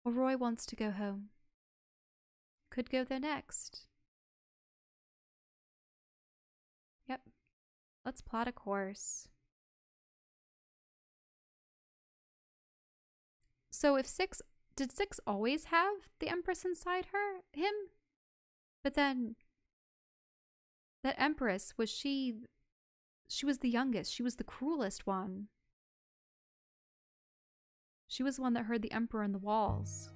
Or Roy wants to go home. Could go there next. Yep. Let's plot a course. So if did Six always have the Empress inside him? But then, that Empress, she was the youngest. She was the cruelest one. She was the one that heard the Emperor in the walls.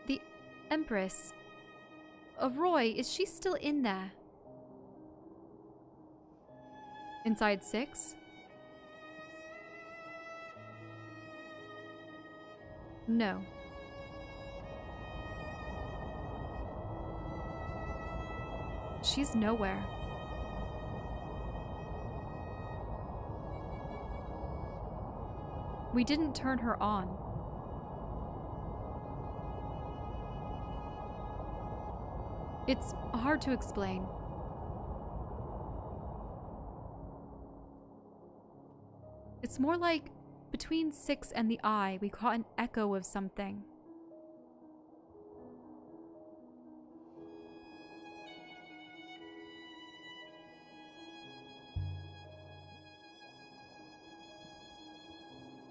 The Empress of Roy, is she still in there? Inside Six? No. She's nowhere. We didn't turn her on. It's hard to explain. It's more like between Six and the Eye, we caught an echo of something.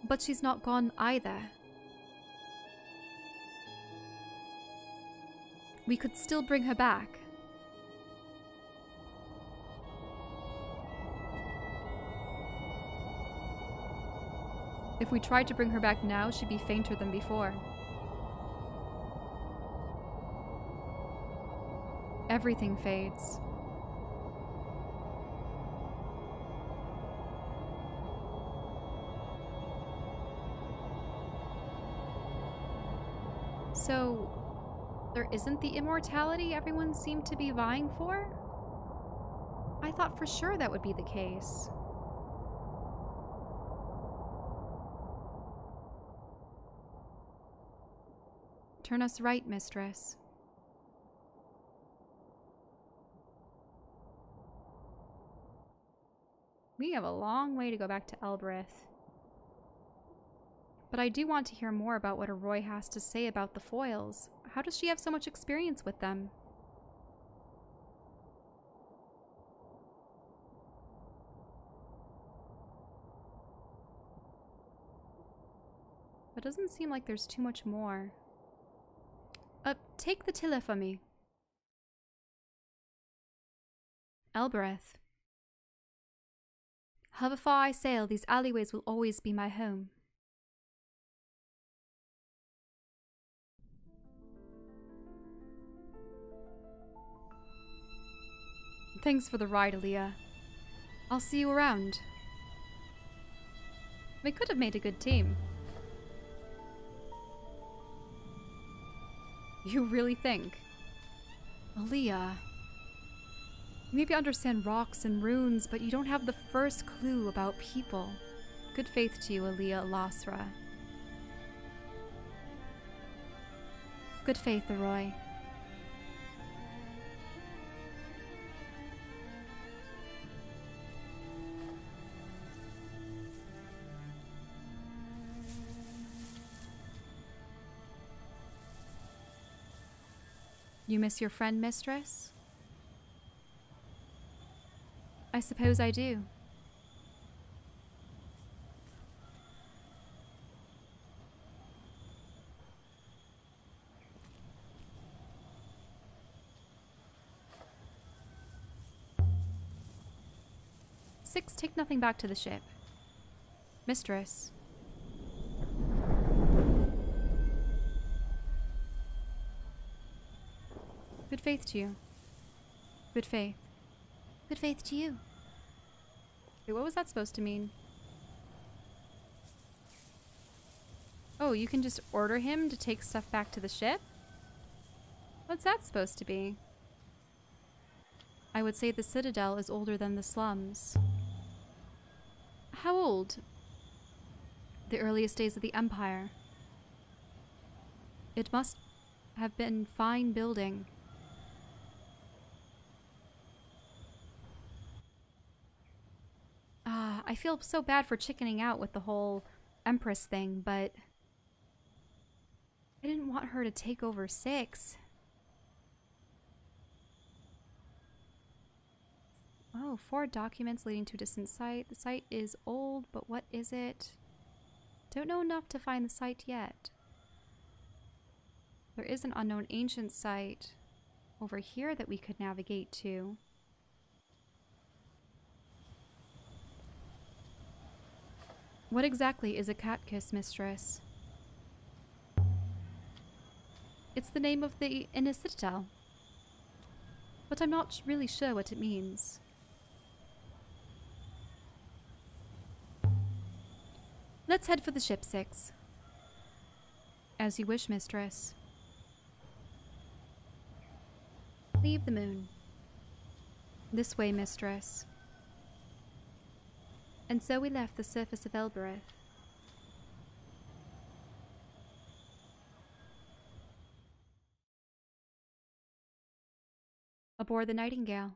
But she's not gone either. We could still bring her back. If we tried to bring her back now, she'd be fainter than before. Everything fades. So, there isn't the immortality everyone seemed to be vying for? I thought for sure that would be the case. Turn us right, mistress. We have a long way to go back to Elbereth. But I do want to hear more about what Roy has to say about the foils. How does she have so much experience with them? It doesn't seem like there's too much more. Take the tiller for me. Elbereth. However far I sail, these alleyways will always be my home. Thanks for the ride, Aliya. I'll see you around. We could have made a good team. You really think? Aliya. You maybe understand rocks and runes, but you don't have the first clue about people. Good faith to you, Aliya Elasra. Good faith, Roy. You miss your friend, mistress? I suppose I do. Six, take nothing back to the ship. Mistress. Good faith to you. Good faith. Good faith to you. Wait, what was that supposed to mean? Oh, you can just order him to take stuff back to the ship? What's that supposed to be? I would say the Citadel is older than the slums. How old? The earliest days of the Empire. It must have been fine building. I feel so bad for chickening out with the whole Empress thing, but I didn't want her to take over 6. Oh, 4 documents leading to a distant site. The site is old, but what is it? Don't know enough to find the site yet. There is an unknown ancient site over here that we could navigate to. What exactly is a cat kiss, mistress? It's the name of the inner citadel, but I'm not really sure what it means. Let's head for the ship, 6. As you wish, mistress. Leave the moon. This way, mistress. And so we left the surface of Elbereth. Aboard the Nightingale.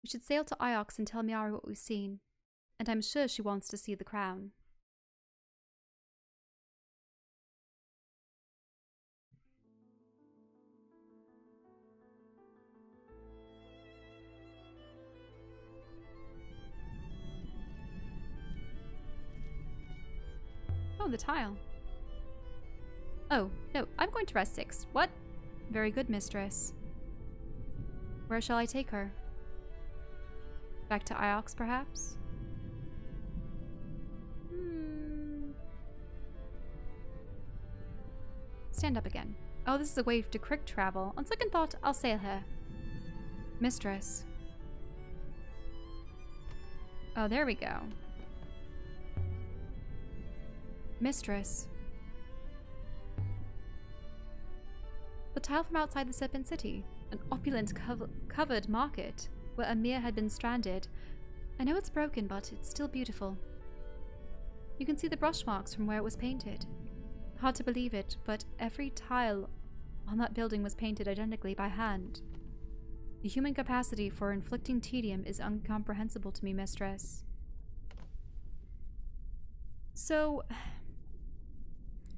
We should sail to Iox and tell Miari what we've seen, and I'm sure she wants to see the crown. Oh, the tile. Oh, no, I'm going to rest 6. What? Very good, mistress. Where shall I take her? Back to Iox, perhaps? Stand up again. Oh, this is a way to quick travel. On second thought, I'll sail her. Mistress. Oh, there we go. Mistress. The tile from outside the Serpent City. An opulent covered market where Amir had been stranded. I know it's broken, but it's still beautiful. You can see the brush marks from where it was painted. Hard to believe it, but every tile on that building was painted identically by hand. The human capacity for inflicting tedium is incomprehensible to me, mistress. So,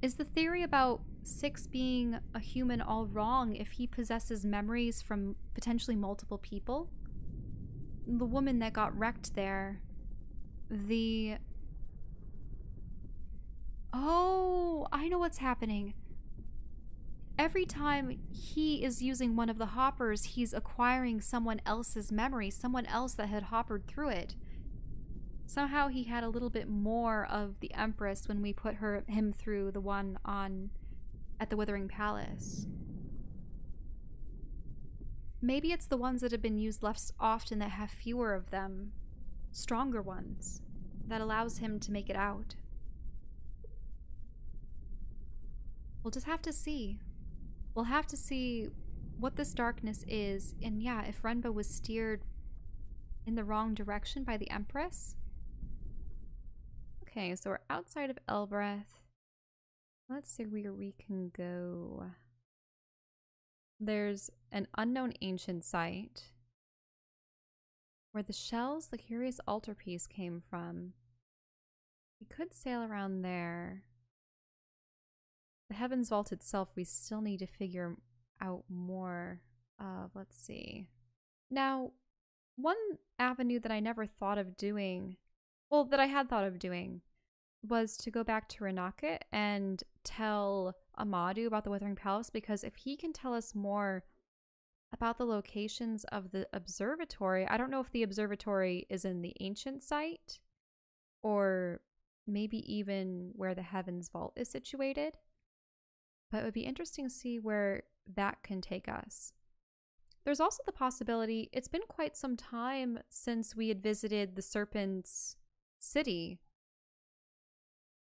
is the theory about 6 being a human all wrong if he possesses memories from potentially multiple people? The woman that got wrecked there, Oh, I know what's happening. Every time he is using one of the hoppers, he's acquiring someone else's memory, someone else that had hoppered through it. Somehow he had a little bit more of the Empress when we put him through the one at the Withering Palace. Maybe it's the ones that have been used less often that have fewer of them, stronger ones, that allows him to make it out. We'll just have to see. We'll have to see what this darkness is, and yeah, if Renba was steered in the wrong direction by the Empress. Okay, so we're outside of Elbereth. Let's see where we can go. There's an unknown ancient site where the shells, the curious altarpiece, came from. We could sail around there. The Heavens Vault itself, we still need to figure out more of. Let's see. Now, one avenue that I never thought of doing, well, that I had thought of doing, was to go back to Renaka and tell Amadou about the Withering Palace, because if he can tell us more about the locations of the observatory, I don't know if the observatory is in the ancient site or maybe even where the Heavens Vault is situated. But it would be interesting to see where that can take us. There's also the possibility, it's been quite some time since we had visited the Serpent's City.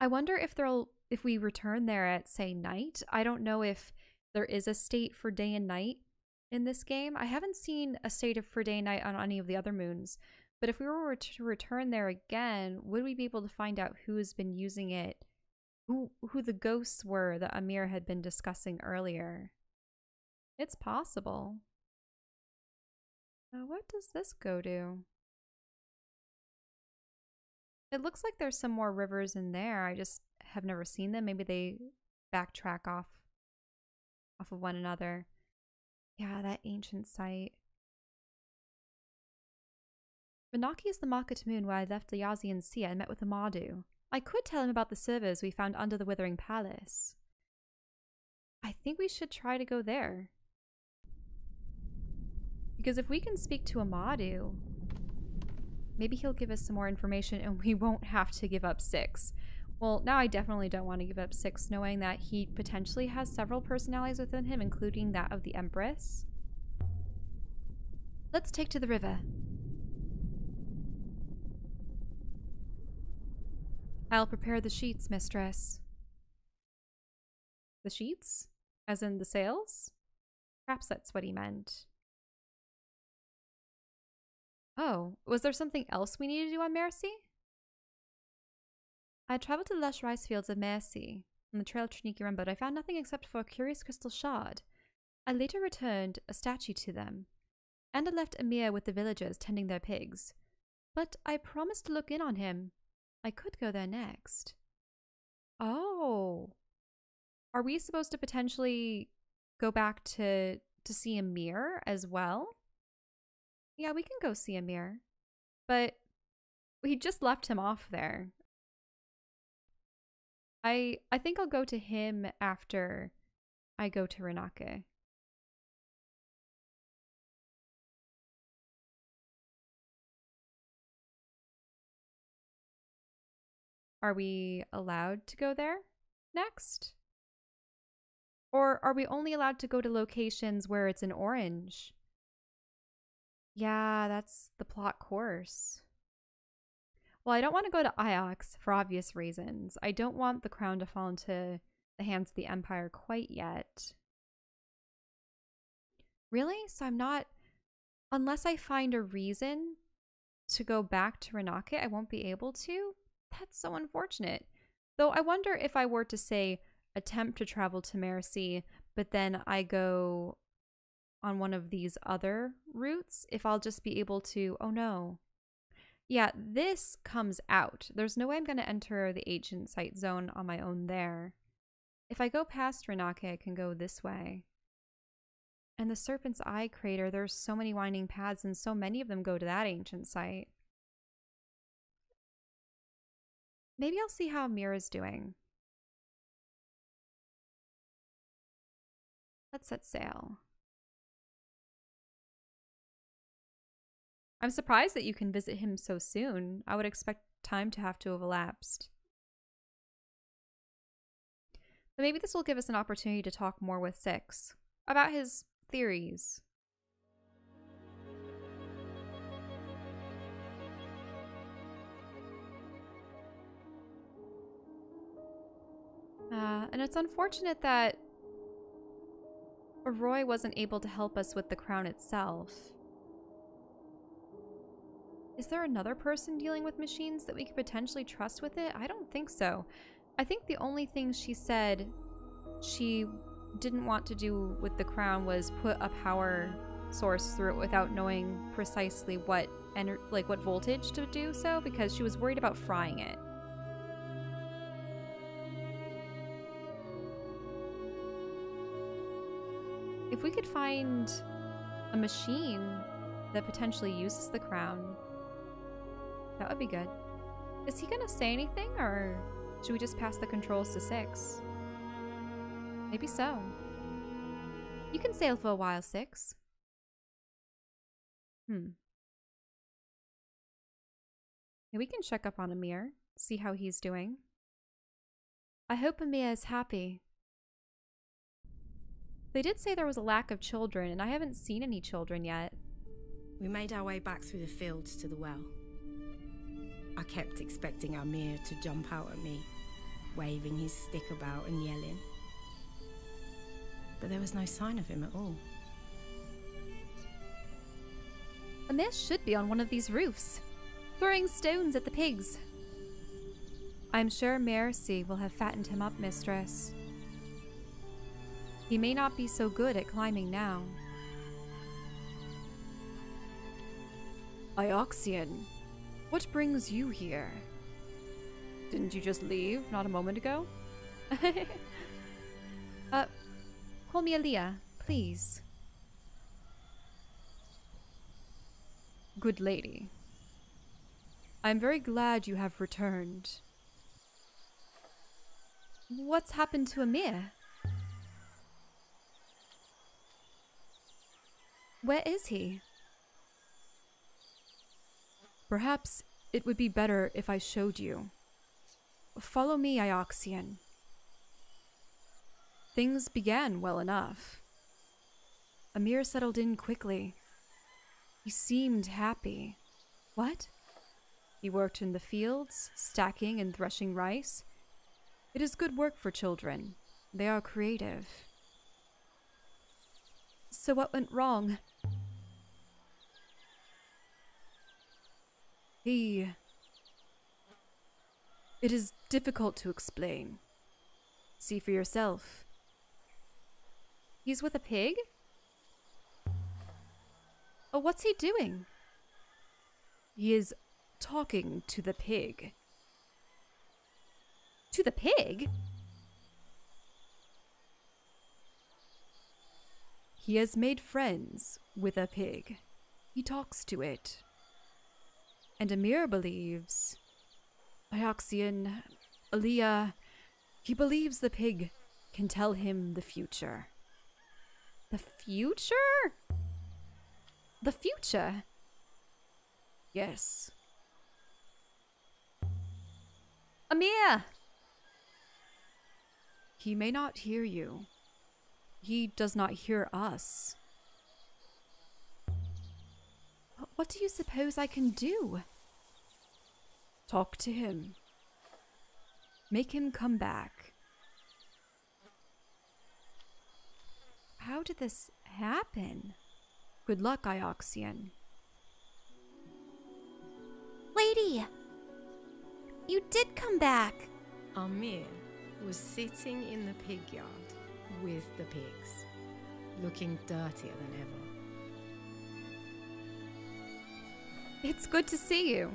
I wonder if we return there at, say, night. I don't know if there is a state for day and night in this game. I haven't seen a state for day and night on any of the other moons. But if we were to return there again, would we be able to find out who has been using it? Who the ghosts were that Amir had been discussing earlier? It's possible. What does this go to? It looks like there's some more rivers in there. I just have never seen them. Maybe they backtrack off of one another. Yeah, that ancient site. Renaki is the market moon where I left the Yazian Sea and met with the Mardu. I could tell him about the servers we found under the Withering Palace. I think we should try to go there. Because if we can speak to a Mardu, maybe he'll give us some more information and we won't have to give up 6. Well, now I definitely don't want to give up 6, knowing that he potentially has several personalities within him, including that of the Empress. Let's take to the river. I'll prepare the sheets, mistress. The sheets? As in the sails? Perhaps that's what he meant. Oh, was there something else we needed to do on Mercy? I traveled to the lush rice fields of Mercy on the trail of Triniki, but I found nothing except for a curious crystal shard. I later returned a statue to them, and I left Amir with the villagers tending their pigs. But I promised to look in on him. I could go there next. Oh. Are we supposed to potentially go back to see Amir as well? Yeah, we can go see Amir. But we just left him off there. I think I'll go to him after I go to Renake. Are we allowed to go there next? Or are we only allowed to go to locations where it's in orange? Yeah, that's the plot course. Well, I don't want to go to Iox for obvious reasons. I don't want the crown to fall into the hands of the Empire quite yet. Really? So I'm not... Unless I find a reason to go back to Renake, I won't be able to? That's so unfortunate. Though I wonder if I were to, say, attempt to travel to Mercy, but then I go on one of these other routes, if I'll just be able to... Oh no. Yeah, this comes out. There's no way I'm going to enter the ancient site zone on my own there. If I go past Renake, I can go this way. And the Serpent's Eye crater, there's so many winding paths and so many of them go to that ancient site. Maybe I'll see how Mira's doing. Let's set sail. I'm surprised that you can visit him so soon. I would expect time to have to have elapsed. But maybe this will give us an opportunity to talk more with Six about his theories. And it's unfortunate that Roy wasn't able to help us with the crown itself. Is there another person dealing with machines that we could potentially trust with it? I don't think so. I think the only thing she said she didn't want to do with the crown was put a power source through it without knowing precisely what voltage to do so, because she was worried about frying it. If we could find a machine that potentially uses the crown, that would be good. Is he gonna say anything, or should we just pass the controls to Six? Maybe so. You can sail for a while, Six. Yeah, we can check up on Amir, see how he's doing. I hope Amir is happy. They did say there was a lack of children, and I haven't seen any children yet. We made our way back through the fields to the well. I kept expecting Amir to jump out at me, waving his stick about and yelling. But there was no sign of him at all. Amir should be on one of these roofs, throwing stones at the pigs. I'm sure Mercy will have fattened him up, mistress. He may not be so good at climbing now. Ioxian, what brings you here? Didn't you just leave not a moment ago? Call me Aliya, please. Good lady. I'm very glad you have returned. What's happened to Amir? Where is he? Perhaps it would be better if I showed you. Follow me, Ioxian. Things began well enough. Amir settled in quickly. He seemed happy. What? He worked in the fields, stacking and threshing rice. It is good work for children. They are creative. So what went wrong? It is difficult to explain. See for yourself. He's with a pig? Oh, what's he doing? He is talking to the pig. To the pig? He has made friends with a pig. He talks to it. And Amir believes... Ioxian, Aliya, he believes the pig can tell him the future. The future? The future? Yes. Amir! He may not hear you. He does not hear us. What do you suppose I can do? Talk to him. Make him come back. How did this happen? Good luck, Ioxian. Lady! You did come back! Amir was sitting in the pig yard with the pigs, looking dirtier than ever. It's good to see you.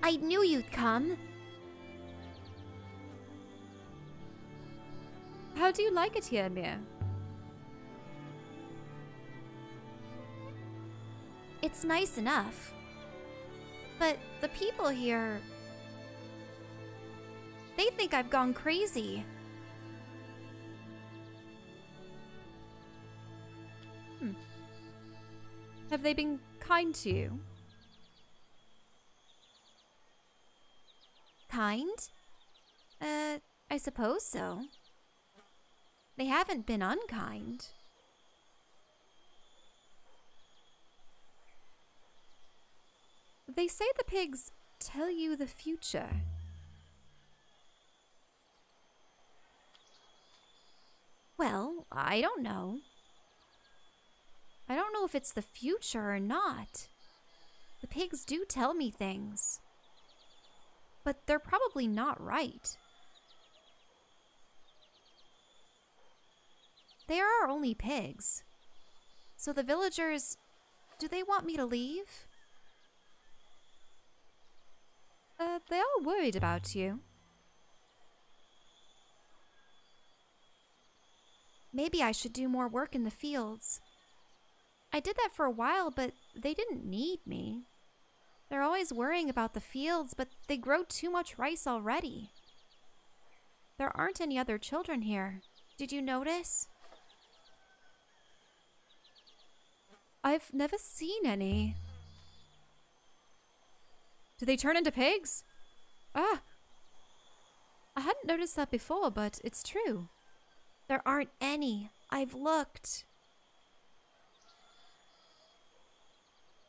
I knew you'd come. How do you like it here, Amir? It's nice enough. But the people here... they think I've gone crazy. Have they been kind to you? Kind? I suppose so. They haven't been unkind. They say the pigs tell you the future. Well, I don't know. I don't know if it's the future or not. The pigs do tell me things. But they're probably not right. They are only pigs. So the villagers, do they want me to leave? They are worried about you. Maybe I should do more work in the fields. I did that for a while, but they didn't need me. They're always worrying about the fields, but they grow too much rice already. There aren't any other children here. Did you notice? I've never seen any. Do they turn into pigs? Ah! I hadn't noticed that before, but it's true. There aren't any. I've looked.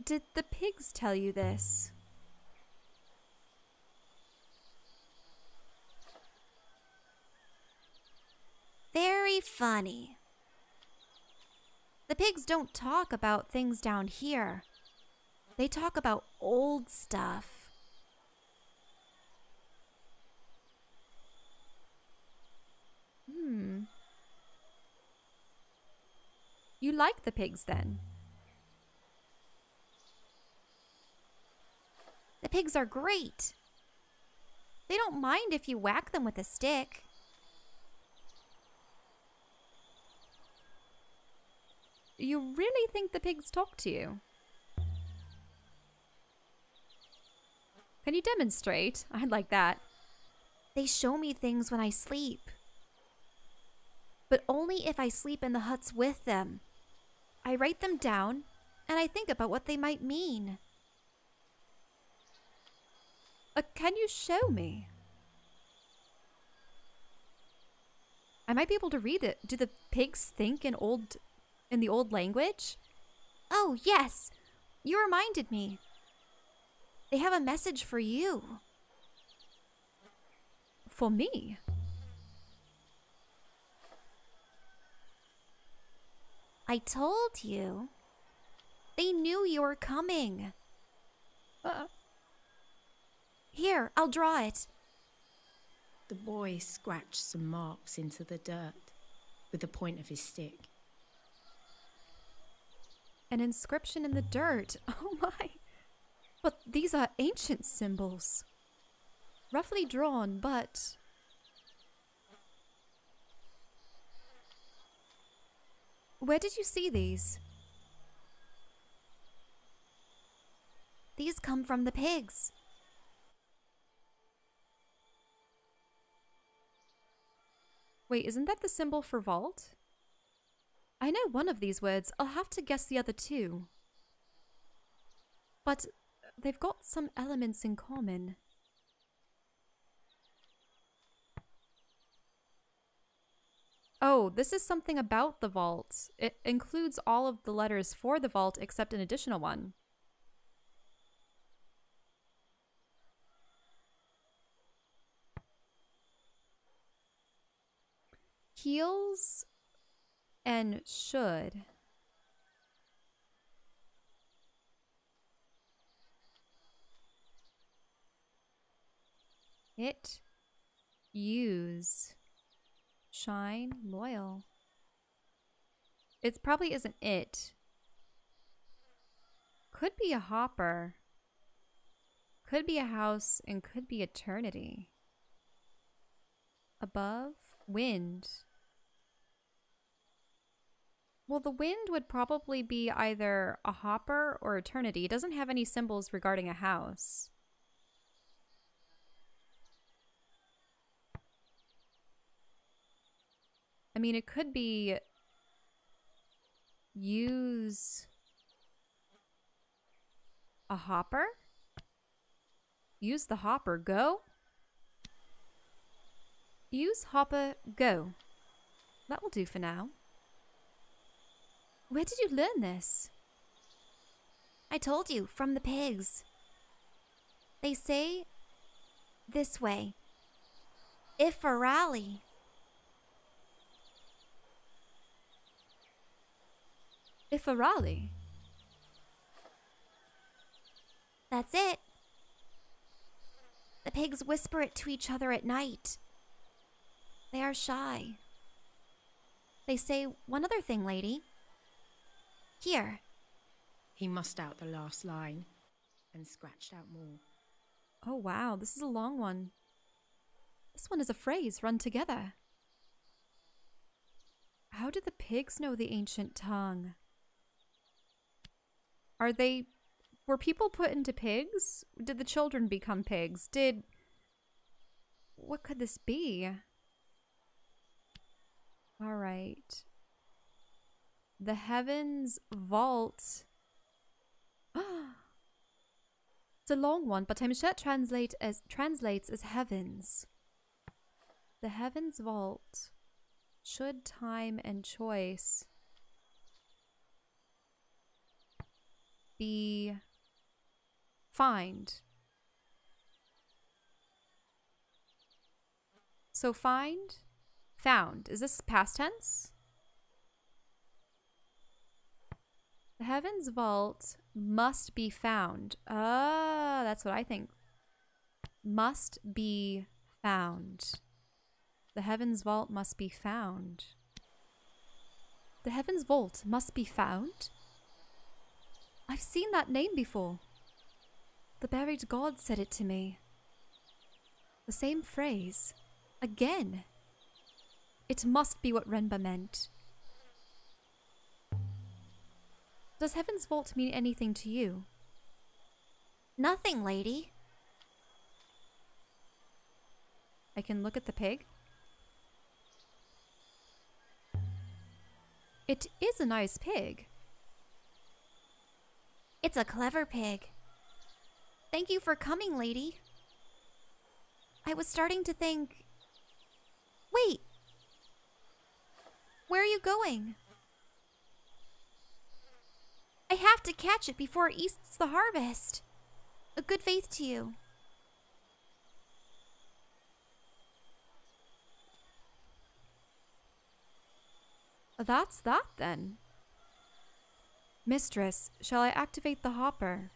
Did the pigs tell you this? Very funny. The pigs don't talk about things down here. They talk about old stuff. You like the pigs then? The pigs are great. They don't mind if you whack them with a stick. You really think the pigs talk to you? Can you demonstrate? I'd like that. They show me things when I sleep. But only if I sleep in the huts with them. I write them down, and I think about what they might mean. Can you show me? I might be able to read it. Do the pigs think in the old language? Oh, yes. You reminded me. They have a message for you. For me? I told you. They knew you were coming. Here, I'll draw it. The boy scratched some marks into the dirt with the point of his stick. An inscription in the dirt. Oh my. But these are ancient symbols. Roughly drawn, but... Where did you see these? These come from the pigs. Wait, isn't that the symbol for vault? I know one of these words. I'll have to guess the other two. But they've got some elements in common. Oh, this is something about the vault. It includes all of the letters for the vault except an additional one. Heels and should. It, use, shine, loyal. It probably isn't it. Could be a hopper. Could be a house and could be eternity. Above, wind. Well, the wind would probably be either a hopper or eternity. It doesn't have any symbols regarding a house. I mean, it could be use a hopper. Use the hopper, go. Use hopper, go. That will do for now. Where did you learn this? I told you, from the pigs. They say this way. Ifarali. Ifarali? That's it. The pigs whisper it to each other at night. They are shy. They say one other thing, lady. Here. He mussed out the last line and scratched out more. Oh wow, this is a long one. This one is a phrase run together. How do the pigs know the ancient tongue? Were people put into pigs? Did the children become pigs? What could this be? All right. The heavens vault. It's a long one, but I'm sure it translates as heavens. The heavens vault. Should time and choice be find? So find, found. Is this past tense? The heavens vault must be found. Ah, that's what I think. Must be found. The heavens vault must be found. The heavens vault must be found? I've seen that name before. The buried god said it to me. The same phrase. Again. It must be what Renba meant. Does Heaven's Vault mean anything to you? Nothing, lady. I can look at the pig. It is a nice pig. It's a clever pig. Thank you for coming, lady. I was starting to think... Wait! Where are you going? I have to catch it before it eats the harvest. A good faith to you. That's that then. Mistress, shall I activate the hopper?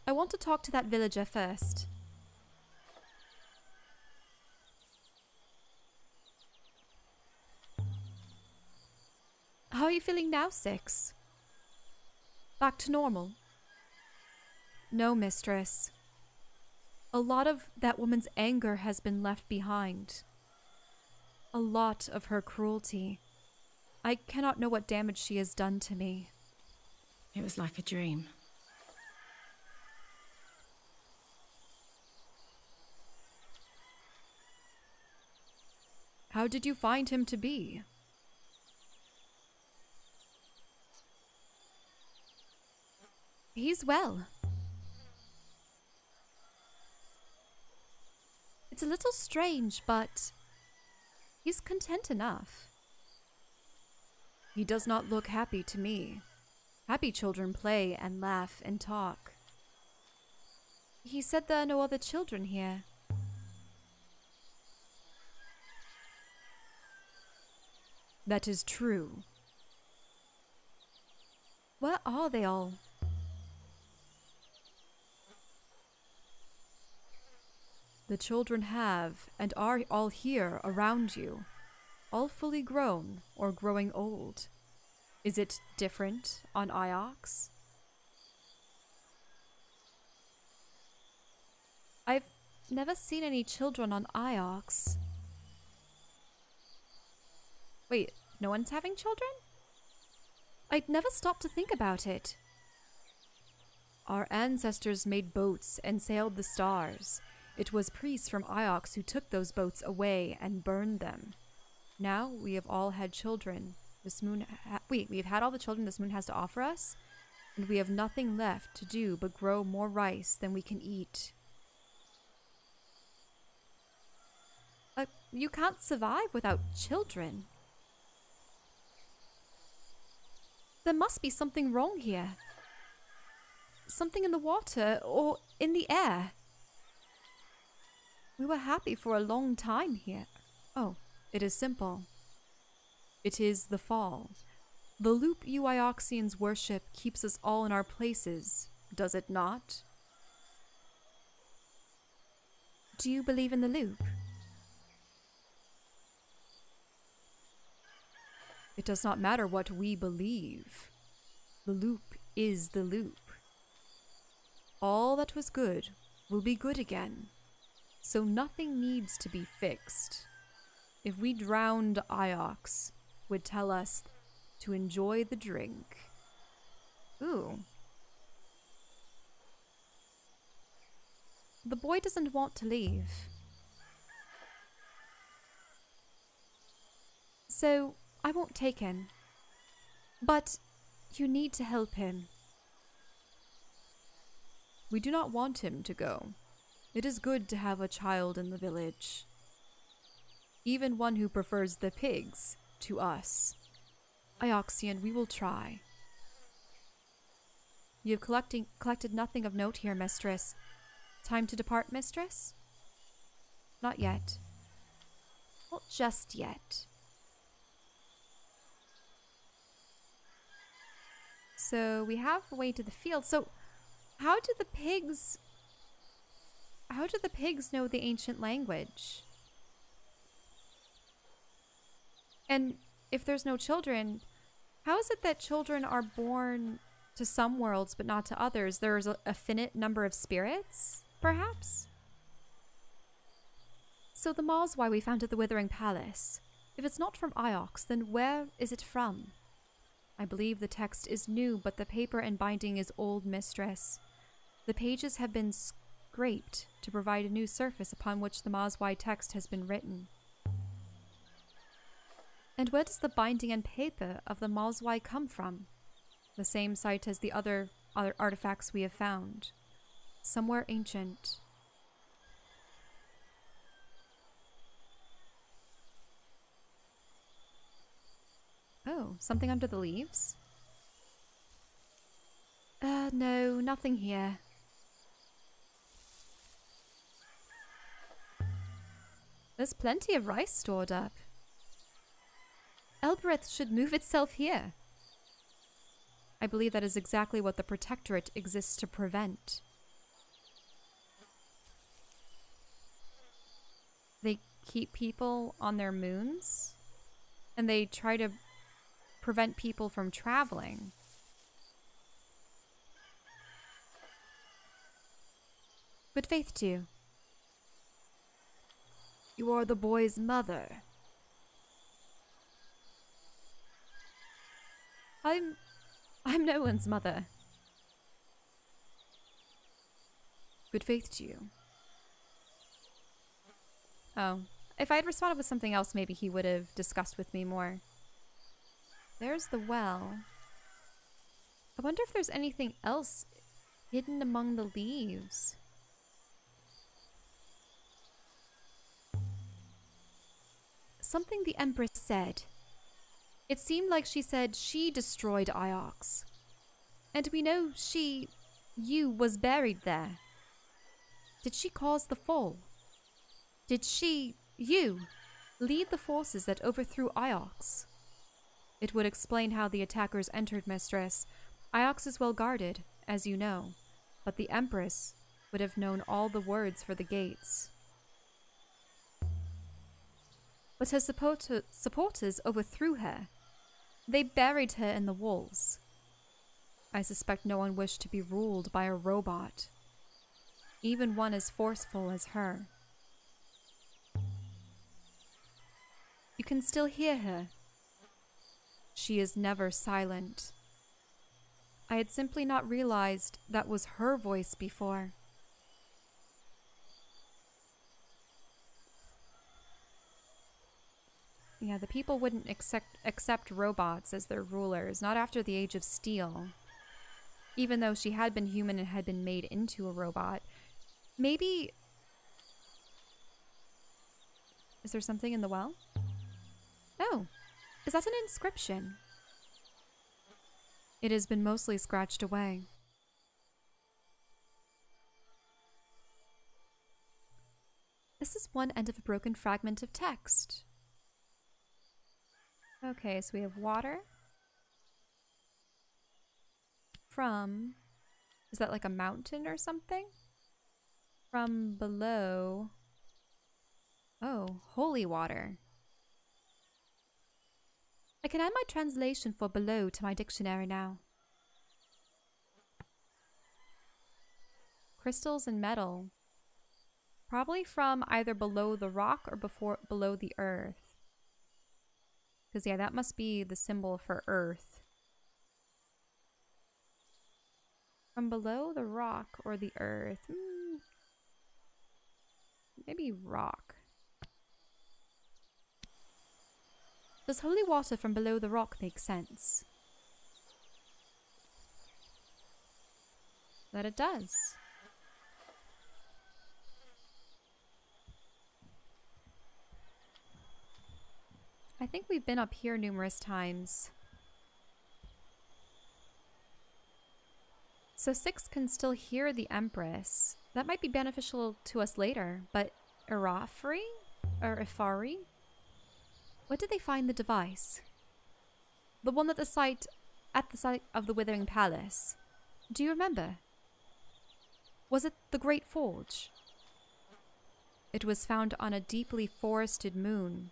I want to talk to that villager first. How are you feeling now, Six? Back to normal? No, mistress. A lot of that woman's anger has been left behind. A lot of her cruelty. I cannot know what damage she has done to me. It was like a dream. How did you find him to be? He's well. It's a little strange, but he's content enough. He does not look happy to me. Happy children play and laugh and talk. He said there are no other children here. That is true. Where are they all? The children have and are all here around you, all fully grown or growing old. Is it different on Iox? I've never seen any children on Iox. Wait, no one's having children? I'd never stopped to think about it. Our ancestors made boats and sailed the stars. It was priests from Iox who took those boats away and burned them. Now we have all had children. This moon we've had all the children this moon has to offer us, and we have nothing left to do but grow more rice than we can eat. You can't survive without children. There must be something wrong here. Something in the water or in the air. We were happy for a long time here. Oh, it is simple. It is the fall. The loop you Ioxians worship keeps us all in our places, does it not? Do you believe in the loop? It does not matter what we believe. The loop is the loop. All that was good will be good again. So nothing needs to be fixed. If we drowned Iox, would tell us to enjoy the drink. Ooh. The boy doesn't want to leave. So I won't take him. But you need to help him. We do not want him to go. It is good to have a child in the village. Even one who prefers the pigs to us. Ioxian, we will try. You have collected nothing of note here, mistress. Time to depart, mistress? Not yet. Not just yet. So we have a way to the field. So how do the pigs know the ancient language? And if there's no children, how is it that children are born to some worlds, but not to others. There's a finite number of spirits, perhaps? So the Mars why we found at the Withering Palace. If it's not from Iox, then where is it from? I believe the text is new, but the paper and binding is old, mistress. The pages have been scraped to provide a new surface upon which the Mazwai text has been written. And where does the binding and paper of the Mazwai come from? The same site as the other artifacts we have found. Somewhere ancient. Oh, something under the leaves? No, nothing here. There's plenty of rice stored up. Elbereth should move itself here. I believe that is exactly what the Protectorate exists to prevent. They keep people on their moons, and they try to prevent people from traveling. Good faith to you. You are the boy's mother. I'm no one's mother. Good faith to you. Oh, if I had responded with something else, maybe he would have discussed with me more. There's the well. I wonder if there's anything else hidden among the leaves. Something the Empress said. It seemed like she said she destroyed Iox. And we know you was buried there. Did she cause the fall? Did you, lead the forces that overthrew Iox? It would explain how the attackers entered, mistress. Iox is well guarded, as you know, but the Empress would have known all the words for the gates. But her supporters overthrew her. They buried her in the walls. I suspect no one wished to be ruled by a robot, even one as forceful as her. You can still hear her. She is never silent. I had simply not realized that was her voice before. Yeah, the people wouldn't accept robots as their rulers, not after the Age of Steel. Even though she had been human and had been made into a robot. Maybe... Is there something in the well? Oh, is that an inscription? It has been mostly scratched away. This is one end of a broken fragment of text. Okay, so we have water. From... Is that like a mountain or something? From below... Oh, holy water. I can add my translation for below to my dictionary now. Crystals and metal. Probably from either below the rock or below the earth. Because yeah, that must be the symbol for earth. From below the rock or the earth. Maybe rock. Does holy water from below the rock make sense? That it does. I think we've been up here numerous times. So Six can still hear the Empress. That might be beneficial to us later, but Irafri? Or Ifari? Where did they find the device? The one at the site of the Withering Palace. Do you remember? Was it the Great Forge? It was found on a deeply forested moon,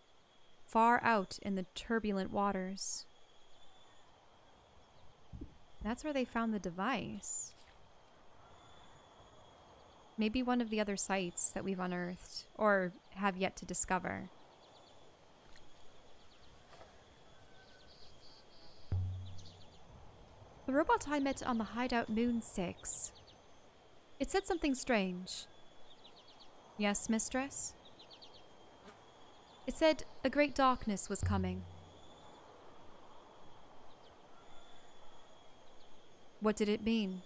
far out in the turbulent waters. That's where they found the device. Maybe one of the other sites that we've unearthed, or have yet to discover. The robot I met on the hideout Moon 6. It said something strange. Yes, mistress? It said a great darkness was coming. What did it mean?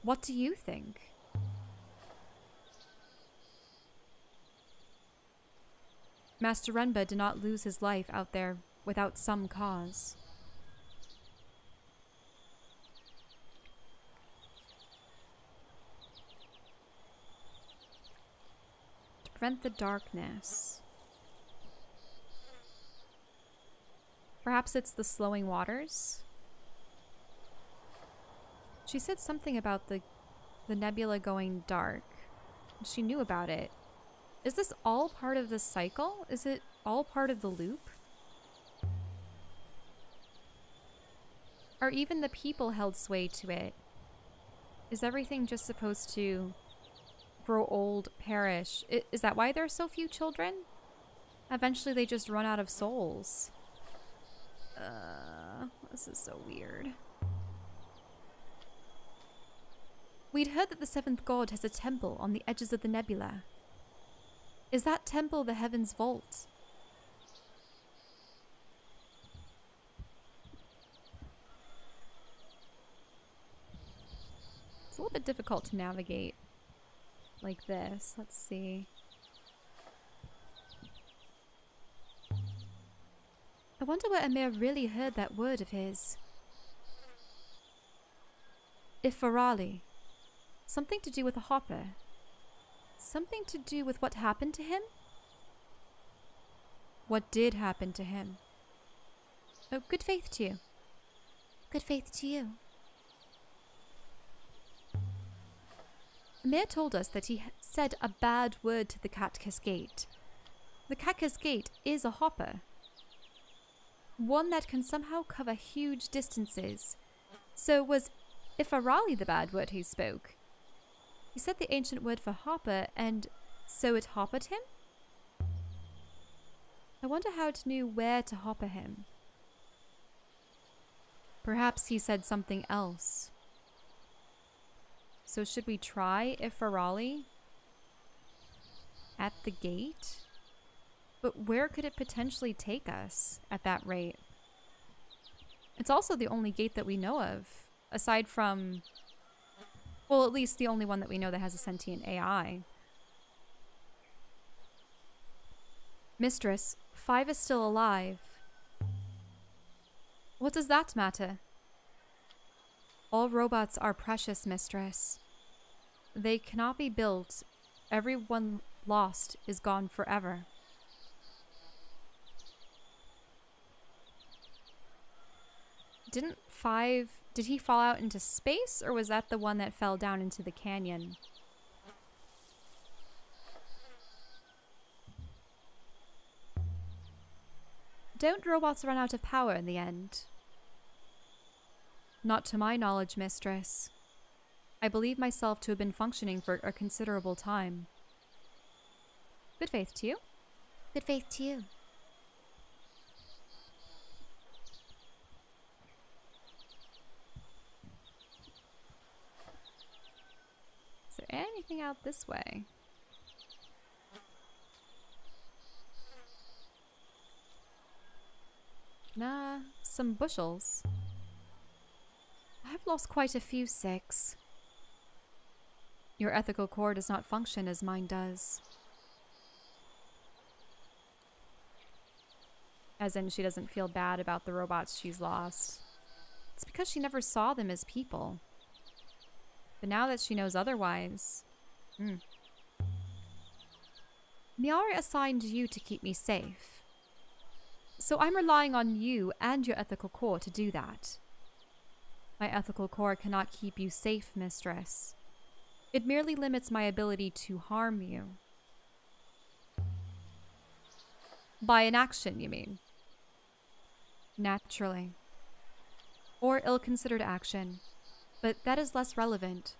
What do you think? Master Renba did not lose his life out there without some cause. To prevent the darkness. Perhaps it's the slowing waters? She said something about the nebula going dark. She knew about it. Is this all part of the cycle? Is it all part of the loop? Are even the people held sway to it? Is everything just supposed to grow old, perish? Is that why there are so few children? Eventually they just run out of souls. This is so weird. We'd heard that the seventh god has a temple on the edges of the nebula. Is that temple the heaven's vault? It's a little bit difficult to navigate like this. Let's see. I wonder where Amir really heard that word of his. Ifarali. Something to do with a hopper. Something to do with what happened to him? What did happen to him? Oh, good faith to you. Good faith to you. Amir told us that he said a bad word to the cat cascade. The cat cascade is a hopper. One that can somehow cover huge distances. So was Ifarali the bad word he spoke? He said the ancient word for hopper, and so it hoppered him? I wonder how it knew where to hopper him. Perhaps he said something else. So should we try Ifarali at the gate? But where could it potentially take us at that rate? It's also the only gate that we know of, aside from... well, at least the only one that we know that has a sentient AI. Mistress, 5 is still alive. What does that matter? All robots are precious, mistress. They cannot be built. Everyone lost is gone forever. Didn't 5... did he fall out into space, or was that the one that fell down into the canyon? Don't robots run out of power in the end? Not to my knowledge, mistress. I believe myself to have been functioning for a considerable time. Good faith to you. Good faith to you. Is there anything out this way? Nah, some bushels. I've lost quite a few 6. Your ethical core does not function as mine does. As in, she doesn't feel bad about the robots she's lost. It's because she never saw them as people. But now that she knows otherwise... Miara assigned you to keep me safe. So I'm relying on you and your ethical core to do that. My ethical core cannot keep you safe, mistress. It merely limits my ability to harm you. By inaction, you mean? Naturally. Or ill-considered action. But that is less relevant.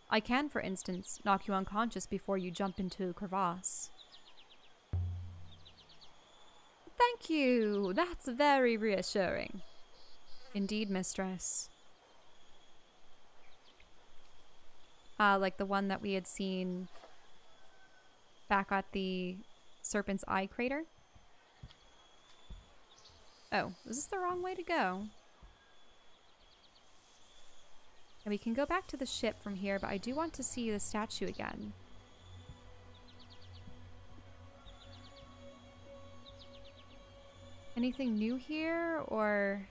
I can, for instance, knock you unconscious before you jump into a crevasse. Thank you! That's very reassuring. Indeed, mistress. Like the one that we had seen back at the Serpent's Eye crater? Oh, is this the wrong way to go? And we can go back to the ship from here, but I do want to see the statue again. Anything new here, or...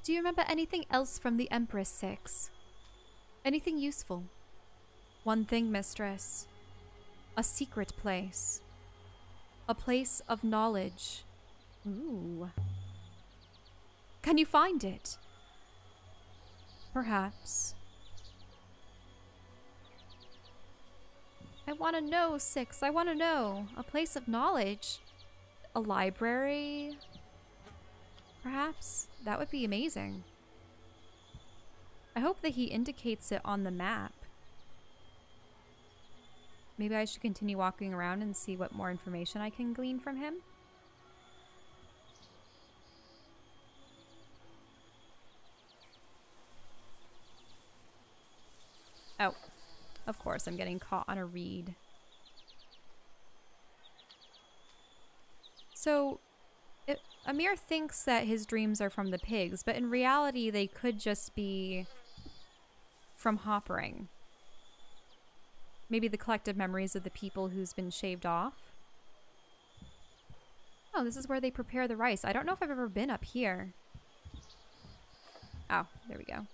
Do you remember anything else from the Empress 6? Anything useful? One thing, mistress. A secret place. A place of knowledge. Ooh. Can you find it? Perhaps. I want to know, 6. I want to know. A place of knowledge? A library? Perhaps? That would be amazing. I hope that he indicates it on the map. Maybe I should continue walking around and see what more information I can glean from him. Oh, of course, I'm getting caught on a reed. So, Amir thinks that his dreams are from the pigs, but in reality they could just be from Hoppering. Maybe the collective memories of the people who's been shaved off. Oh, this is where they prepare the rice. I don't know if I've ever been up here. Oh, there we go.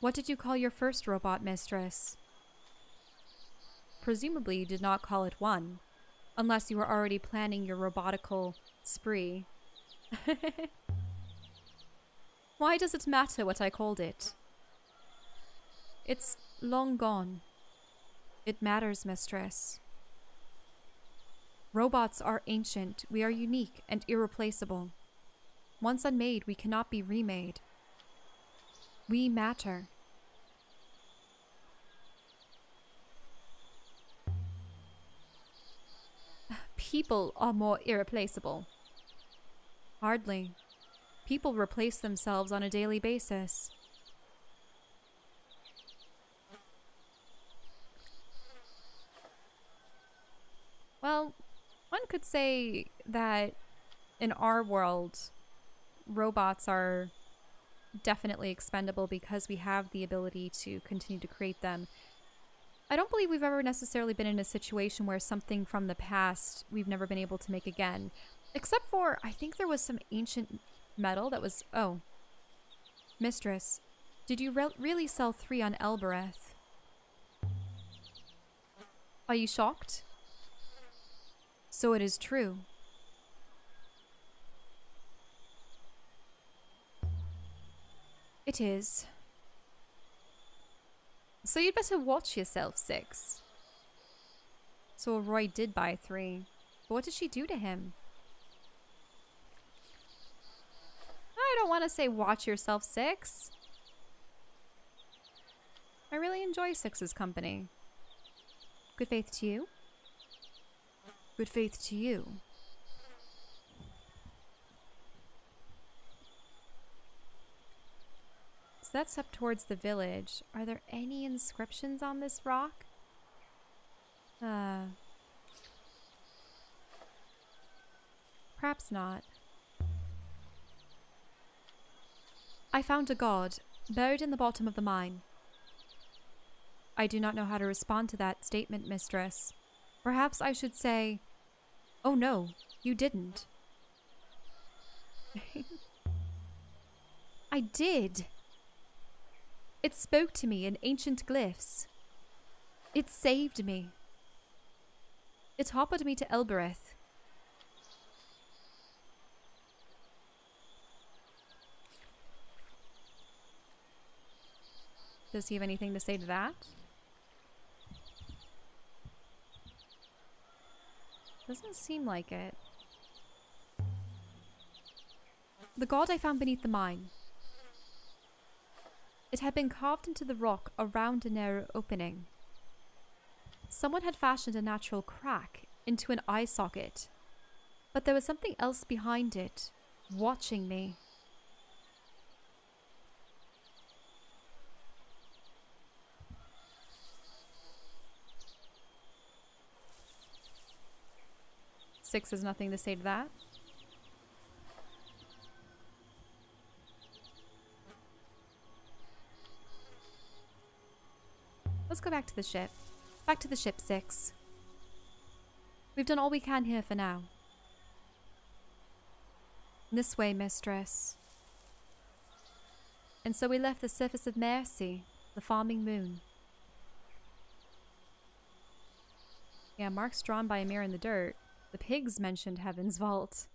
What did you call your first robot, mistress? Presumably you did not call it one, unless you were already planning your robotical spree. Why does it matter what I called it? It's long gone. It matters, mistress. Robots are ancient. We are unique and irreplaceable. Once unmade, we cannot be remade. We matter. People are more irreplaceable. Hardly. People replace themselves on a daily basis. Well, one could say that in our world, robots are definitely expendable because we have the ability to continue to create them. I don't believe we've ever necessarily been in a situation where something from the past we've never been able to make again. Except for, I think there was some ancient metal that was... Oh. Mistress, did you really sell 3 on Elbereth? Are you shocked? So it is true. It is. So you'd better watch yourself, 6. So Roy did buy 3. But what did she do to him? I don't want to say watch yourself, 6. I really enjoy 6's company. Good faith to you? Good faith to you. So that's up towards the village. Are there any inscriptions on this rock? Perhaps not. I found a god, buried in the bottom of the mine. I do not know how to respond to that statement, mistress. Perhaps I should say, oh no, you didn't. I did. It spoke to me in ancient glyphs. It saved me. It hoppered me to Elbereth. Does he have anything to say to that? Doesn't seem like it. The god I found beneath the mine. It had been carved into the rock around a narrow opening. Someone had fashioned a natural crack into an eye socket, but there was something else behind it, watching me. Six has nothing to say to that. Let's go back to the ship. Back to the ship, Six. We've done all we can here for now. This way, mistress. And so we left the surface of Mercy, the farming moon. Yeah, marks drawn by a mirror in the dirt. The pigs mentioned Heaven's Vault.